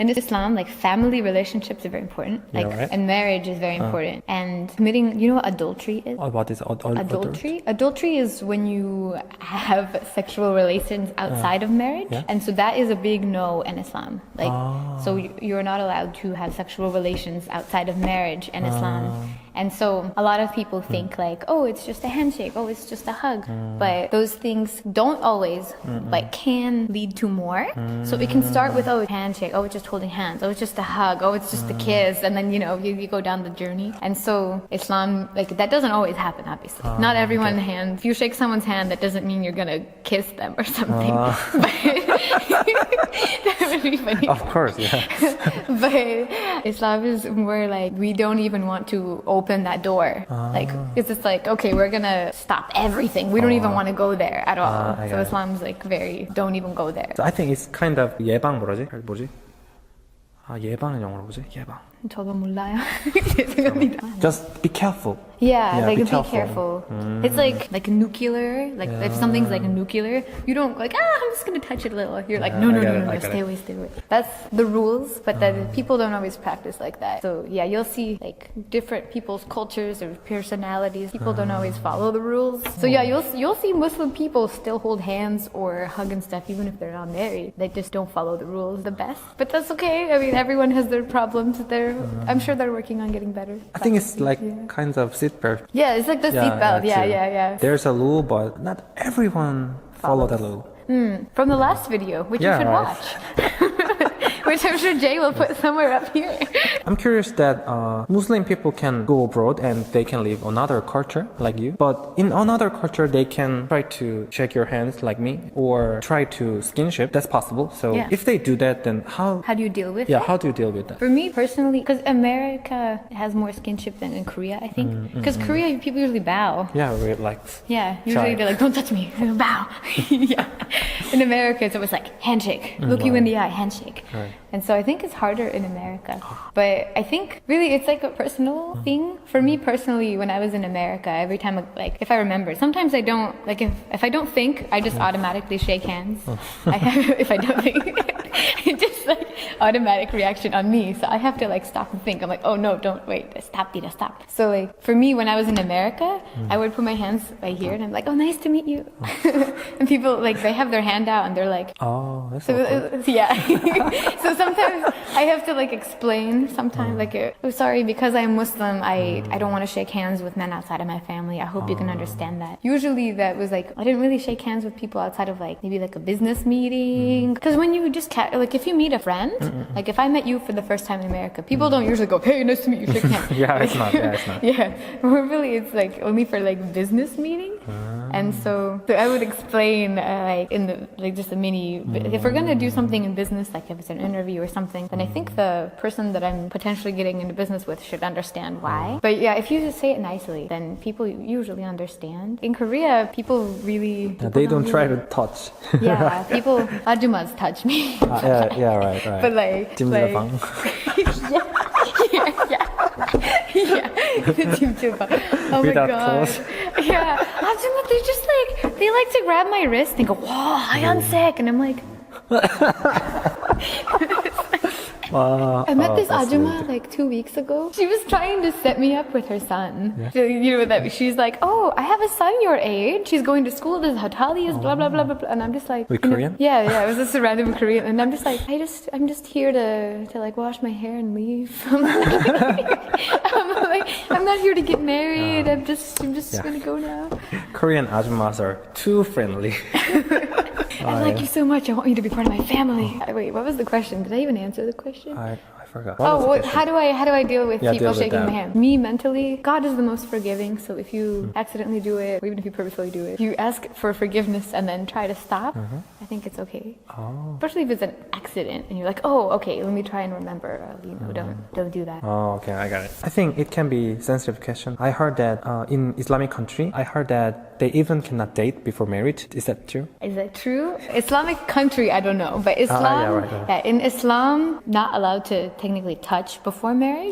In Islam, like family relationships are very important. Like, Yeah, right. and marriage is very important. And committing, you know what adultery is? What is Adultery? Adultery is when you have sexual relations outside of marriage. Yeah. And so that is a big no in Islam. Like, so you're not allowed to have sexual relations outside of marriage in Islam. And so a lot of people think like, oh, it's just a handshake, oh, it's just a hug. But those things don't always, like can lead to more. So it can start with, oh, handshake, oh, it's just holding hands, oh, it's just a hug, oh, it's just a kiss. And then, you know, you go down the journey. And so Islam, like that doesn't always happen, obviously. Not everyone hands. If you shake someone's hand, that doesn't mean you're going to kiss them or something. That would be funny. Of course, yeah. But Islam is more like we don't even want to open that door. Like it's just like, okay, we're gonna stop everything. We don't even want to go there at all. So Islam's like very don't even go there. So I think it's kind of 예방 뭐지? 예방은 영어로 뭐지? 예방. 저도 몰라요. 죄송합니다. Just be careful. Yeah, like be be careful. It's like nuclear. Like if something's like a nuclear, you don't like I'm just gonna touch it a little. You're like no, stay away. That's the rules, but then people don't always practice like that. So yeah, you'll see like different people's cultures or personalities. People don't always follow the rules. So yeah, you'll see Muslim people still hold hands or hug and stuff even if they're not married. They just don't follow the rules the best. But that's okay. I mean, everyone has their problems. I'm sure they're working on getting better. I think it's like kind of seatbelt. Yeah, it's like the seatbelt. Yeah. There's a rule, but not everyone follow the rule. From the last video, which you should watch. Which I'm sure Jay will put somewhere up here. I'm curious that Muslim people can go abroad and they can live another culture like you. But in another culture, they can try to shake your hands like me or try to skinship. That's possible. So if they do that, then how do you deal with it? Yeah, how do you deal with that? For me personally, because America has more skinship than in Korea, I think. Because Korea, people usually bow. Yeah, we're like... Yeah, usually they're like, don't touch me, bow. Yeah. In America, it's always like, handshake. Look you in the eye, handshake. Right. And so I think it's harder in America. But I think really it's like a personal thing. For me personally, when I was in America, every time, like if I remember, sometimes I don't, like if I don't think, I just automatically shake hands. If I don't think, it's just like automatic reaction on me. So I have to like stop and think. I'm like, oh no, don't wait, stop, Dita, stop. So like for me, when I was in America, I would put my hands right here and I'm like, oh, nice to meet you. And people like, they have their hand out and they're like, oh, that's so, awkward. yeah. So sometimes I have to like explain sometimes like, oh, sorry, because I'm Muslim, I don't want to shake hands with men outside of my family. I hope you can understand that. Usually that was like, I didn't really shake hands with people outside of like maybe like a business meeting. Because when you just like if you meet a friend, like if I met you for the first time in America, people don't usually go, hey, nice to meet you, shake hands. Yeah, it's not. Yeah, really it's like only for like business meeting. And so I would explain like in the like just a mini, if we're gonna do something in business, like if it's an interview or something, then I think the person that I'm potentially getting into business with should understand why. But yeah, if you just say it nicely, then people usually understand. In Korea, people really they don't try to touch. Yeah, people ajumas touch me. Yeah, right. But like yeah. Oh my god. Yeah. Ajuma, they just like they like to grab my wrist and go, "Wow, Handshake," and I'm like. I met this ajumma like 2 weeks ago. She was trying to set me up with her son. Yeah. So, you know that she's like, oh, I have a son your age. He's going to school. This Hatali is blah blah blah blah blah. And I'm just like, with Korean? Yeah. I was just surrounded with Korean, and I'm just like, I'm just here to like wash my hair and leave. I'm not here to get married. I'm just gonna go now. Korean ajummas are too friendly. I like you so much. I want you to be part of my family. Wait, what was the question? Did I even answer the question? I forgot. How do I deal with people deal with shaking that. my hand? Me mentally, God is the most forgiving. So if you accidentally do it, or even if you purposefully do it, you ask for forgiveness and then try to stop. I think it's okay. Oh. Especially if it's an accident and you're like, oh, okay, let me try and remember. Don't do that. Oh, okay, I got it. I think it can be sensitive question. I heard that in Islamic country, they even cannot date before marriage. Is that true? Is that true? Islamic country, I don't know. But Islam, right. in Islam, not allowed to technically touch before marriage.